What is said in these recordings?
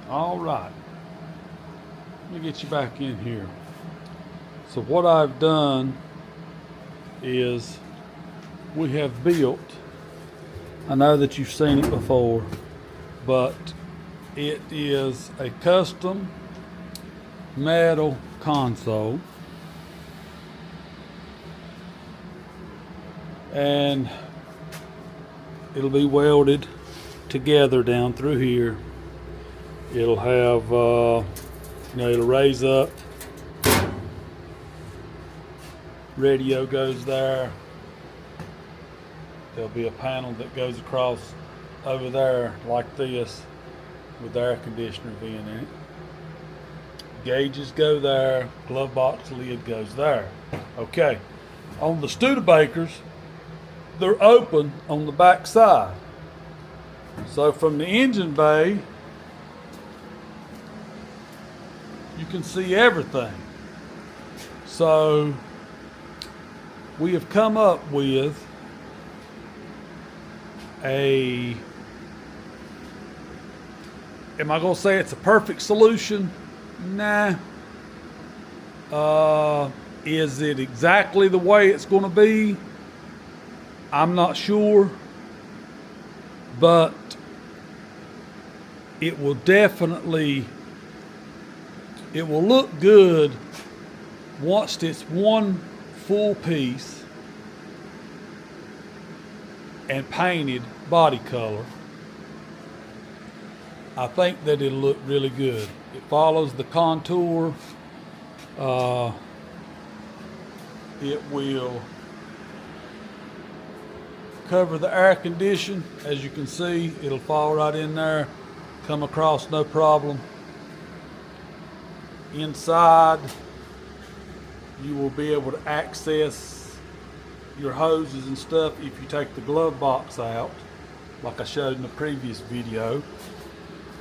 All right. Let me get you back in here. So what I've done is we have built, I know that you've seen it before, but it is a custom metal console, and it'll be welded together down through here. It'll have it'll raise up, radio goes there, there'll be a panel that goes across over there like this with the air conditioner being in it. Gauges go there, glove box lid goes there. Okay, on the Studebakers, they're open on the back side. So from the engine bay, you can see everything. So we have come up with am I gonna say it's a perfect solution? Nah. Is it exactly the way it's gonna be? I'm not sure, but it will look good once it's one full piece and painted body color. I think that it'll look really good. It follows the contour. It will cover the air condition. As you can see, it'll fall right in there, come across no problem. Inside, you will be able to access your hoses and stuff if you take the glove box out, like I showed in the previous video.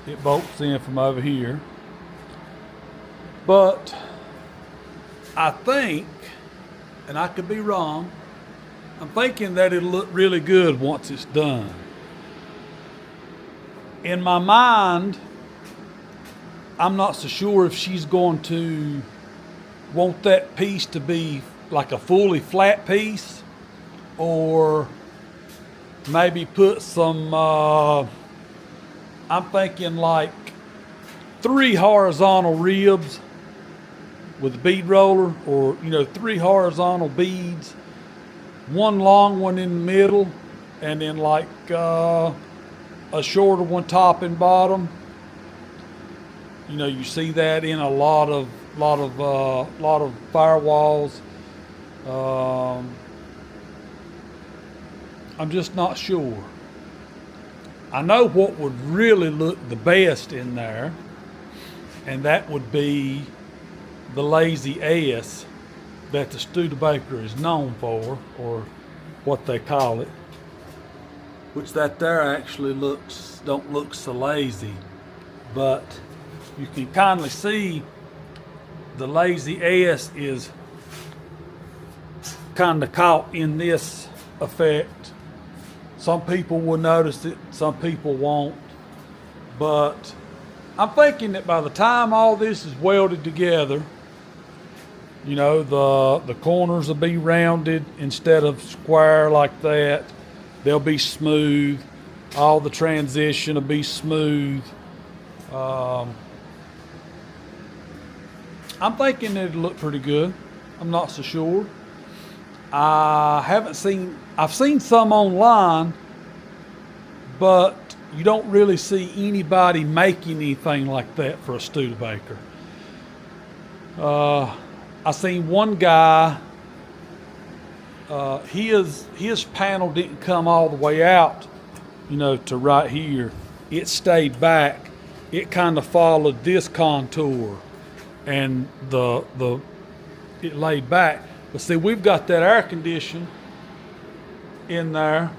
It bolts in from over here. But I think, and I could be wrong, I'm thinking that it'll look really good once it's done. In my mind, I'm not so sure if she's going to want that piece to be like a fully flat piece, or maybe put some, I'm thinking like 3 horizontal ribs with a bead roller, or 3 horizontal beads, 1 long one in the middle, and then like a shorter one top and bottom. You see that in a lot of firewalls. I'm just not sure. I know what would really look the best in there, and that would be the lazy S that the Studebaker is known for, or what they call it, which that there actually don't look so lazy, but you can kindly see the lazy S is kind of caught in this effect. Some people will notice it, some people won't, but I'm thinking that by the time all this is welded together, the corners will be rounded instead of square like that. They'll be smooth. All the transition will be smooth. I'm thinking it'll look pretty good. I'm not so sure. I've seen some online, but you don't really see anybody making anything like that for a Studebaker. I seen one guy, his panel didn't come all the way out, to right here. It stayed back. It kind of followed this contour, and it laid back. But see, we've got that air condition in there.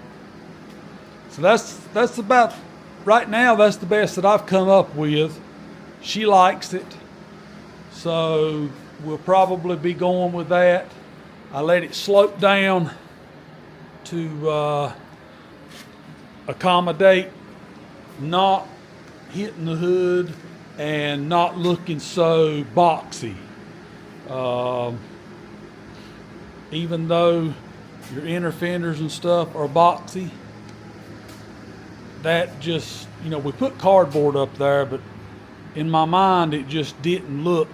So that's about, right now, that's the best that I've come up with. She likes it. So we'll probably be going with that. I let it slope down to accommodate not hitting the hood and not looking so boxy. Even though your inner fenders and stuff are boxy, that just, you know, we put cardboard up there, but in my mind it just didn't look,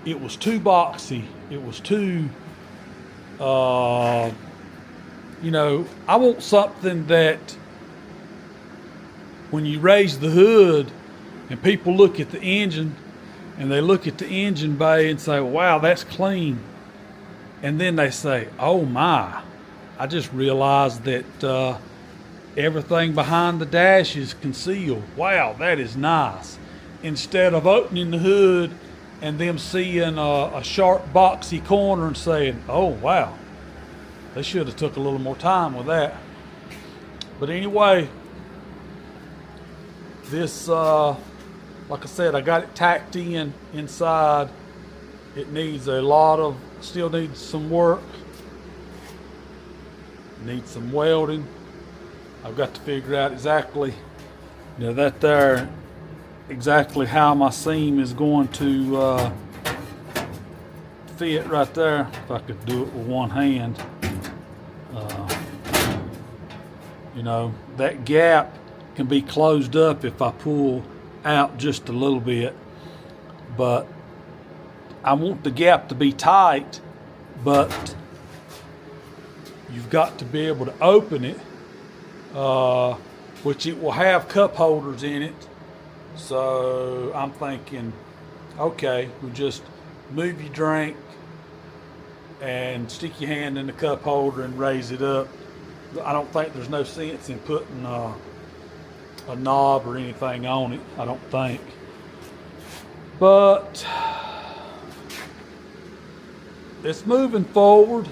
it was too boxy. It was too, you know, I want something that when you raise the hood and people look at the engine and they look at the engine bay and say, wow, that's clean. And then they say, oh my, I just realized that everything behind the dash is concealed. Wow, that is nice. Instead of opening the hood and them seeing a sharp boxy corner and saying, oh wow, they should have took a little more time with that. But anyway, this, like I said, I got it tacked in inside. It needs a lot of, still needs some work. Needs some welding. I've got to figure out exactly, you know, that there, exactly how my seam is going to fit right there. If I could do it with one hand. You know, that gap can be closed up if I pull out just a little bit, but I want the gap to be tight, but you've got to be able to open it, which it will have cup holders in it. So I'm thinking, okay, we just move your drink and stick your hand in the cup holder and raise it up. I don't think there's no sense in putting a knob or anything on it, I don't think. But it's moving forward.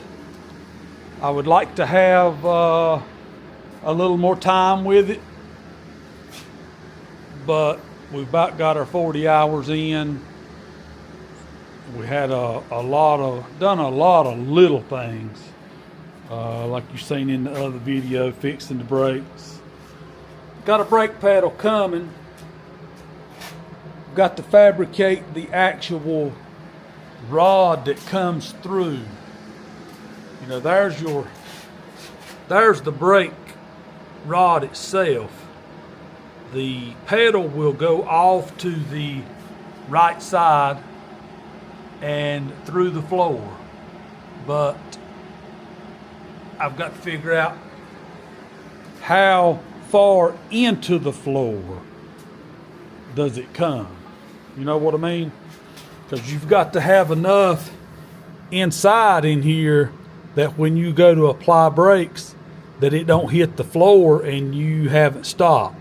I would like to have a little more time with it, but we've about got our 40 hours in. We had done a lot of little things, like you've seen in the other video, fixing the brakes. Got a brake pedal coming. Got to fabricate the actual rod that comes through. You know, there's the brake rod itself. The pedal will go off to the right side and through the floor, but I've got to figure out how far into the floor does it come. You know what I mean? Because you've got to have enough inside in here that when you go to apply brakes, that it don't hit the floor and you haven't stopped.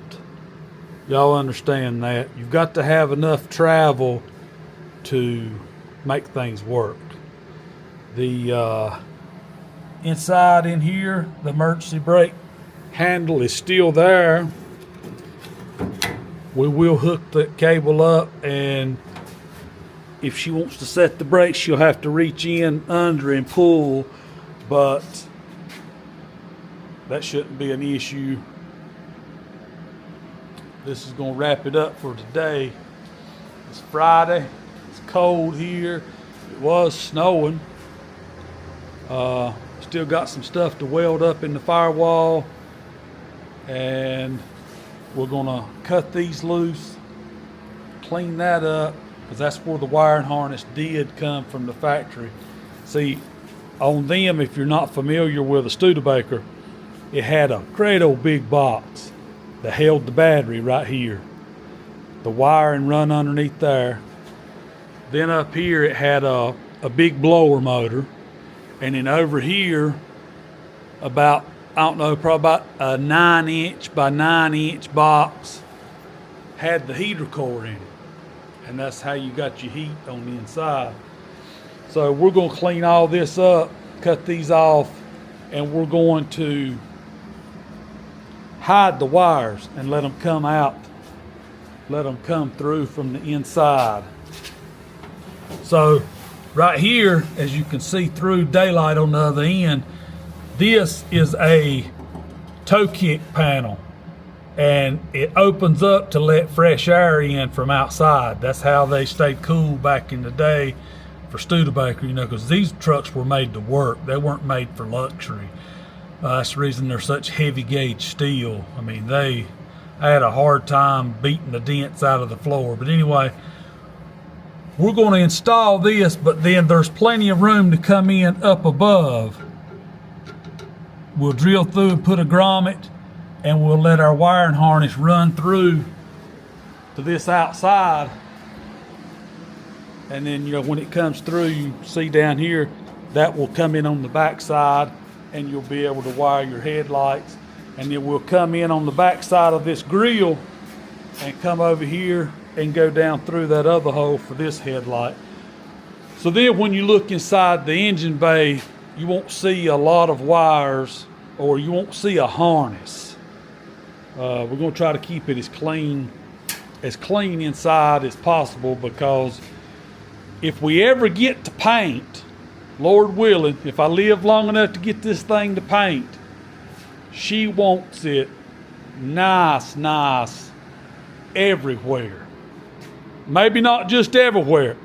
Y'all understand that? You've got to have enough travel to make things work. The inside in here, the emergency brake handle is still there. We will hook the cable up, and if she wants to set the brakes, she'll have to reach in under and pull, but that shouldn't be an issue. This is going to wrap it up for today. It's Friday. It's cold here. It was snowing. Still got some stuff to weld up in the firewall, and we're going to cut these loose, clean that up, because that's where the wiring harness did come from the factory. See, on them, if you're not familiar with a Studebaker, it had a great old big box that held the battery right here. The wiring run underneath there. Then up here it had a big blower motor. And then over here, about, I don't know, probably about a 9-inch by 9-inch box had the heater core in it. And that's how you got your heat on the inside. So we're going to clean all this up, cut these off, and we're going to hide the wires and let them come out, let them come through from the inside. So right here, as you can see through daylight on the other end, this is a toe kick panel. and it opens up to let fresh air in from outside. That's how they stayed cool back in the day for Studebaker, you know, because these trucks were made to work. They weren't made for luxury. That's the reason they're such heavy gauge steel. I mean, I had a hard time beating the dents out of the floor. But anyway, we're going to install this, but then there's plenty of room to come in up above. We'll drill through and put a grommet, and we'll let our wiring harness run through to this outside. And then, you know, when it comes through, you see down here, that will come in on the back side, and you'll be able to wire your headlights. And then we'll come in on the back side of this grill and come over here and go down through that other hole for this headlight. So then when you look inside the engine bay, you won't see a lot of wires, or you won't see a harness. We're going to try to keep it as clean inside as possible, because if we ever get to paint, Lord willing, if I live long enough to get this thing to paint, she wants it nice everywhere. Maybe not just everywhere.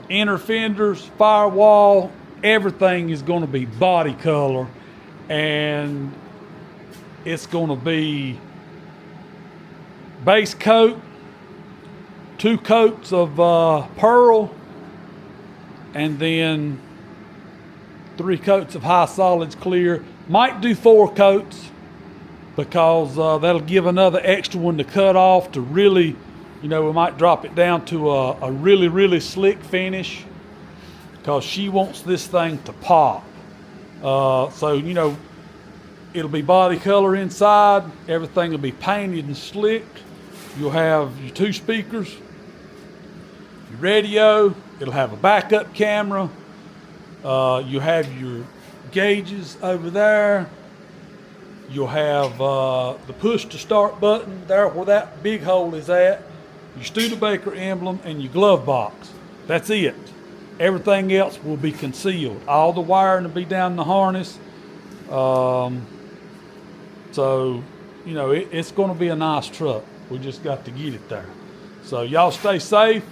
Inner fenders, firewall, everything is going to be body color, and it's going to be base coat, 2 coats of pearl, and then 3 coats of high solids clear. Might do 4 coats, because that'll give another extra one to cut off to really, you know, we might drop it down to a really slick finish, because she wants this thing to pop. So, you know, it'll be body color inside. Everything will be painted and slicked. You'll have your 2 speakers, your radio. It'll have a backup camera. You have your gauges over there. You'll have the push to start button there where that big hole is at, your Studebaker emblem, and your glove box. That's it. Everything else will be concealed. All the wiring will be down the harness. So, you know, it's going to be a nice truck. We just got to get it there. So y'all stay safe.